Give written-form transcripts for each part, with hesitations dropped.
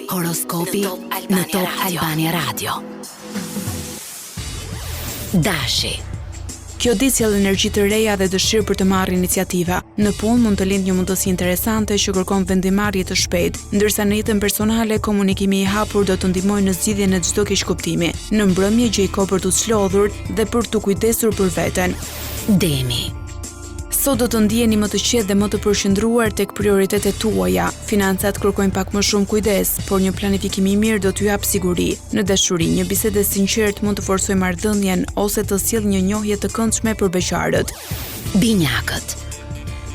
Horoskopi në Top Albania Radio. Dashi. Kjo ditë sjell energji të reja dhe dëshirë për të marrë iniciativa. Në punë mund të lindë një mundësi interesante që kërkon vendimarrje të shpejtë, ndërsa në jetën personale komunikimi i hapur do të ndihmojë në zgjidhjen e çdo keqkuptimi. Në mbrëmje gjej kohë për të çlodhur dhe për të kujdesur për veten. Demi. Sot do të ndjeni më të qetë dhe më të përqendruar tek prioritetet tuaja. Financat kërkojnë pak më shumë kujdes, por një planifikim i mirë do t'ju jap siguri. Në dashuri, një bisedë e sinqertë mund të forcojë marrëdhënien ose të sjellë një njohje të këndshme për beqarët. Binjakët.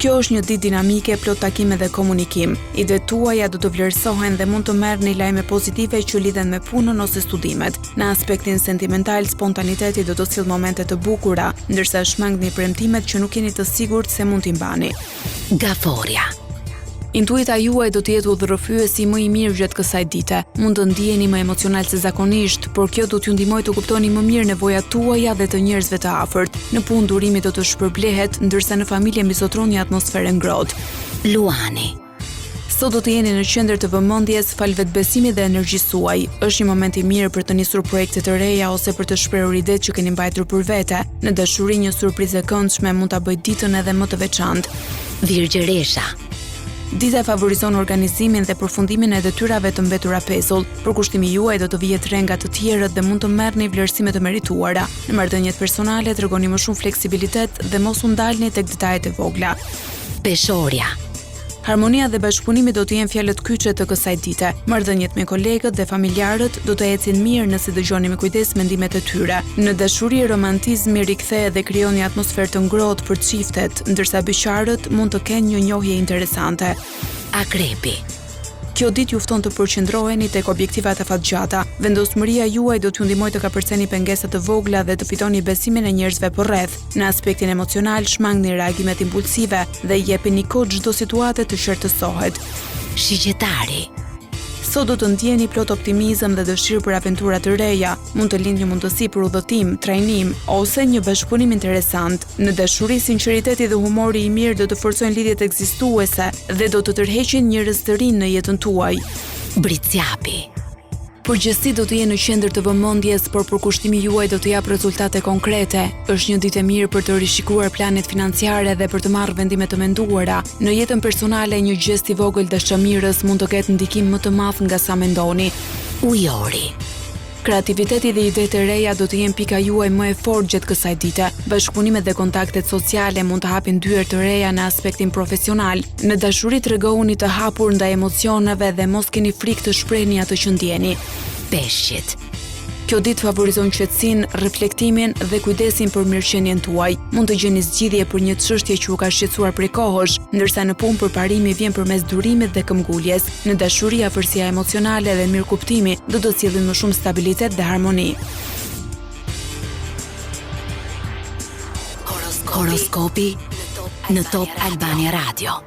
Kjo është një ditë dinamike, plot takime dhe komunikim. Idetë tuaja do të vlerësohen dhe mund të merrni lajme pozitive që lidhen me punën ose studimet. Në aspektin sentimental, spontaniteti do të sjellë momente të bukura, ndërsa shmangni premtimet që nuk jeni të sigurt se mund t'i mbani. Gaforia. Intuita juaj do të jetë udhërrëfyesi më i mirë gjatë kësaj dite. Mund të ndiheni më emocional se zakonisht, por kjo do t'ju ndihmojë të kuptoni më mirë nevojat tuaja dhe të njerëzve të afërt. Në punë durimi do të shpërblehet, ndërsa në familje mbizotron një atmosferë ngrohtë. Luani. Sot do të jeni në qendër të vëmendjes fal vetbesimit dhe energjisë suaj. Është një moment i mirë për të nisur projekte të reja ose për të shprehur idetë që keni mbajtur për vete. Në dashuri një surprizë e këndshme mund ta bëjë ditën edhe më të veçantë. Virgjëresha. Dita favorizon organizimin dhe përfundimin e detyrave të mbetura pesull. Përkushtimi juaj do të vihet re nga të tjerët dhe mund të merrni vlerësime të merituara. Në marrëdhëniet personale tregoni më shumë fleksibilitet dhe mos u ndalni tek detajet e vogla. Peshoria. Harmonia dhe bashkëpunimi do të jenë fjalët kyçe të kësaj dite. Marrëdhëniet me kolegët dhe familjarët do të ecin mirë nëse dëgjoni me kujdes mendimet e tyre. Në dashuri romantizmi rikthehet dhe krijon një atmosferë të ngrohtë për çiftet, ndërsa beqarët mund të kenë një njohje interesante. Akrepi. Kjo ditë ju fton të përqendroheni tek objektivat e fatgjata. Vendosmëria juaj do t'ju ndihmojë të kapërceni pengesa të vogla dhe të fitoni besimin e njerëzve përreth. Në aspektin emocional, shmangni reagimet impulsive dhe jepini kohë çdo situate të qartësohet. Shigjetari. Sot do të ndjeni plot optimizëm dhe dëshirë për aventura të reja. Mund të lindë një mundësi për udhëtim, trajnim ose një bashkëpunim interesant. Në dashuri, sinqeriteti dhe humori i mirë do të forcojnë lidhjet ekzistuese dhe do të tërheqin njerëz të rinj në jetën tuaj. Briciapi. Përgjithësi do të jenë në qendër të vëmendjes, por përkushtimi juaj do të jap rezultate konkrete. Është një ditë e mirë për të rishikuar planet financiare dhe për të marrë vendime të menduara. Në jetën personale, një gest i vogël dashamirës mund të ketë ndikim më të madh nga sa mendoni. Ujori. Kreativiteti dhe idetë e reja do të jenë pika juaj më e fortë gjatë kësaj dite. Bashkëpunimet dhe kontaktet sociale mund të hapin dyer të reja në aspektin profesional. Në dashuri tregohuni të hapur ndaj emocioneve dhe mos keni frikë të shprehni atë që ndjeni. Peshqit. Kjo ditë favorizon qetësinë, reflektimin dhe kujdesin për mirëqenien tuaj. Mund të gjeni zgjidhje për një çështje që u ka shqetësuar prej kohësh, ndërsa në punë përparimi vjen përmes durimit dhe këmbguljes. Në dashuri afërsia emocionale dhe mirëkuptimi do të sjellin më shumë stabilitet dhe harmoni. Horoskopi në Top Albania Radio.